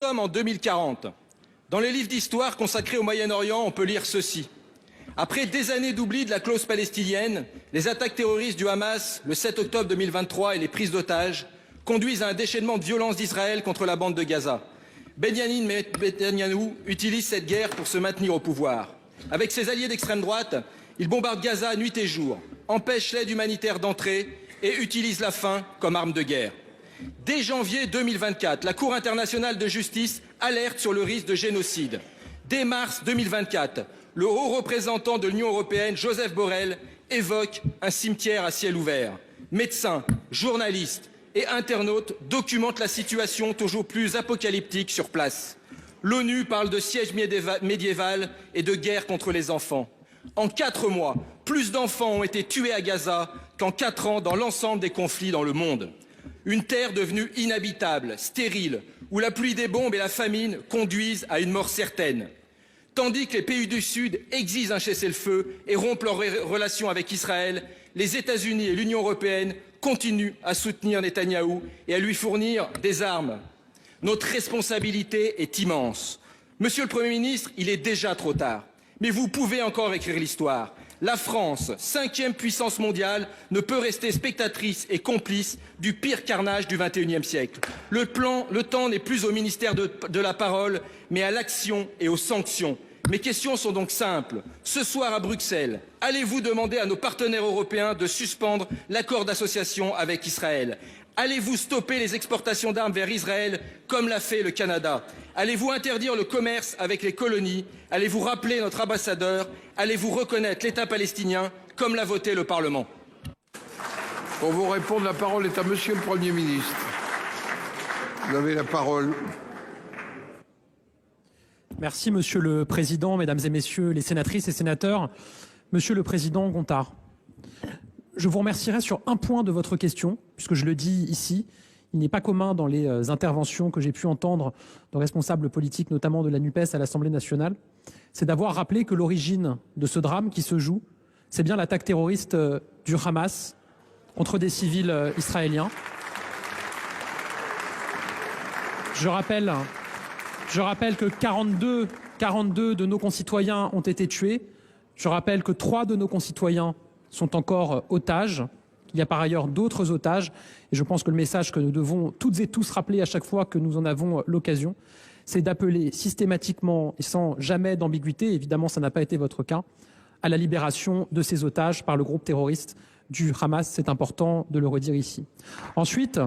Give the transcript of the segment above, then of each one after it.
Nous sommes en 2040. Dans les livres d'histoire consacrés au Moyen-Orient, on peut lire ceci. Après des années d'oubli de la clause palestinienne, les attaques terroristes du Hamas le 7 octobre 2023 et les prises d'otages conduisent à un déchaînement de violence d'Israël contre la bande de Gaza. Benyamin Netanyahou utilise cette guerre pour se maintenir au pouvoir. Avec ses alliés d'extrême droite, il bombarde Gaza nuit et jour, empêche l'aide humanitaire d'entrer et utilise la faim comme arme de guerre. Dès janvier 2024, la Cour internationale de justice alerte sur le risque de génocide. Dès mars 2024, le haut représentant de l'Union européenne, Joseph Borrell, évoque un cimetière à ciel ouvert. Médecins, journalistes et internautes documentent la situation toujours plus apocalyptique sur place. L'ONU parle de siège médiéval et de guerre contre les enfants. En 4 mois, plus d'enfants ont été tués à Gaza qu'en 4 ans dans l'ensemble des conflits dans le monde. Une terre devenue inhabitable, stérile, où la pluie des bombes et la famine conduisent à une mort certaine. Tandis que les pays du Sud exigent un cessez-le-feu et rompent leurs relations avec Israël, les États-Unis et l'Union européenne continuent à soutenir Netanyahou et à lui fournir des armes. Notre responsabilité est immense. Monsieur le Premier ministre, il est déjà trop tard. Mais vous pouvez encore écrire l'histoire. La France, 5e puissance mondiale, ne peut rester spectatrice et complice du pire carnage du XXIe siècle. Le temps n'est plus au ministère de la parole, mais à l'action et aux sanctions. Mes questions sont donc simples. Ce soir à Bruxelles, allez-vous demander à nos partenaires européens de suspendre l'accord d'association avec Israël? Allez-vous stopper les exportations d'armes vers Israël comme l'a fait le Canada? Allez-vous interdire le commerce avec les colonies? Allez-vous rappeler notre ambassadeur? Allez-vous reconnaître l'État palestinien comme l'a voté le Parlement? Pour vous répondre, la parole est à Monsieur le Premier ministre. Vous avez la parole. Merci Monsieur le Président, Mesdames et Messieurs les sénatrices et sénateurs. Monsieur le Président Gontard, je vous remercierai sur un point de votre question, puisque je le dis ici, il n'est pas commun dans les interventions que j'ai pu entendre de responsables politiques, notamment de la NUPES à l'Assemblée nationale, c'est d'avoir rappelé que l'origine de ce drame qui se joue, c'est bien l'attaque terroriste du Hamas contre des civils israéliens. Je rappelle que 42 de nos concitoyens ont été tués. Je rappelle que 3 de nos concitoyens sont encore otages. Il y a par ailleurs d'autres otages. Et je pense que le message que nous devons toutes et tous rappeler à chaque fois que nous en avons l'occasion, c'est d'appeler systématiquement et sans jamais d'ambiguïté, évidemment ça n'a pas été votre cas, à la libération de ces otages par le groupe terroriste du Hamas. C'est important de le redire ici. Ensuite,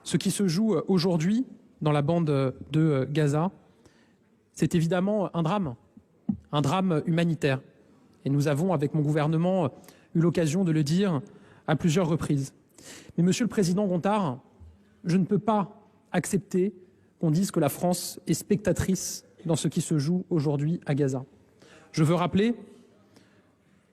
ce qui se joue aujourd'hui dans la bande de Gaza, c'est évidemment un drame humanitaire. Et nous avons, avec mon gouvernement, eu l'occasion de le dire à plusieurs reprises. Mais Monsieur le Président Gontard, je ne peux pas accepter qu'on dise que la France est spectatrice dans ce qui se joue aujourd'hui à Gaza. Je veux rappeler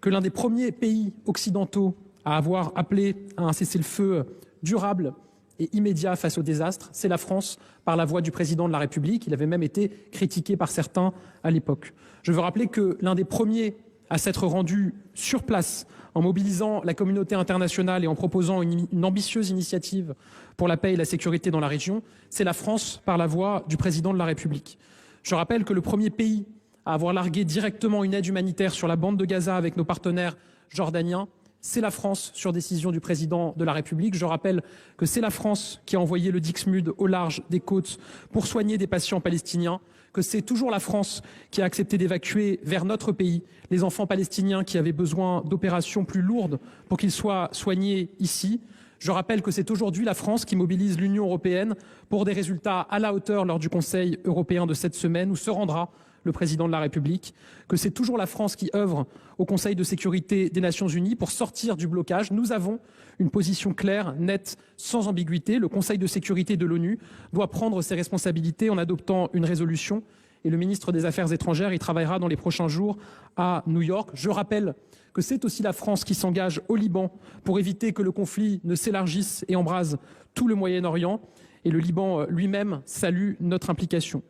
que l'un des premiers pays occidentaux à avoir appelé à un cessez-le-feu durable et immédiat face au désastre, c'est la France, par la voix du président de la République. Il avait même été critiqué par certains à l'époque. Je veux rappeler que l'un des premiers à s'être rendu sur place en mobilisant la communauté internationale et en proposant une ambitieuse initiative pour la paix et la sécurité dans la région, c'est la France par la voix du président de la République. Je rappelle que le premier pays à avoir largué directement une aide humanitaire sur la bande de Gaza avec nos partenaires jordaniens, c'est la France sur décision du président de la République. Je rappelle que c'est la France qui a envoyé le Dixmude au large des côtes pour soigner des patients palestiniens, que c'est toujours la France qui a accepté d'évacuer vers notre pays les enfants palestiniens qui avaient besoin d'opérations plus lourdes pour qu'ils soient soignés ici. Je rappelle que c'est aujourd'hui la France qui mobilise l'Union européenne pour des résultats à la hauteur lors du Conseil européen de cette semaine où se rendra le président de la République, que c'est toujours la France qui œuvre au Conseil de sécurité des Nations Unies pour sortir du blocage. Nous avons une position claire, nette, sans ambiguïté. Le Conseil de sécurité de l'ONU doit prendre ses responsabilités en adoptant une résolution et le ministre des Affaires étrangères y travaillera dans les prochains jours à New York. Je rappelle que c'est aussi la France qui s'engage au Liban pour éviter que le conflit ne s'élargisse et embrase tout le Moyen-Orient. Et le Liban lui-même salue notre implication.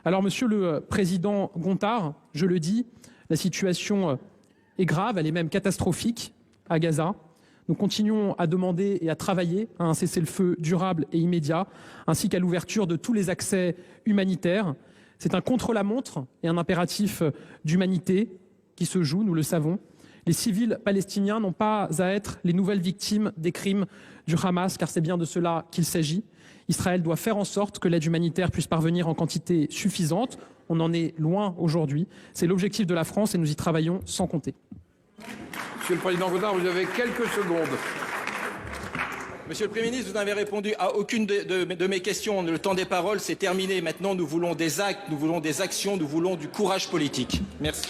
Alors, Monsieur le Président Gontard, je le dis, la situation est grave, elle est même catastrophique à Gaza. Nous continuons à demander et à travailler à un cessez-le-feu durable et immédiat, ainsi qu'à l'ouverture de tous les accès humanitaires. C'est un contre-la-montre et un impératif d'humanité qui se joue, nous le savons. Les civils palestiniens n'ont pas à être les nouvelles victimes des crimes du Hamas, car c'est bien de cela qu'il s'agit. Israël doit faire en sorte que l'aide humanitaire puisse parvenir en quantité suffisante. On en est loin aujourd'hui. C'est l'objectif de la France et nous y travaillons sans compter. Monsieur le Président Gaudin, vous avez quelques secondes. Monsieur le Premier ministre, vous n'avez répondu à aucune de mes questions. Le temps des paroles, c'est terminé. Maintenant, nous voulons des actes, nous voulons des actions, nous voulons du courage politique. Merci.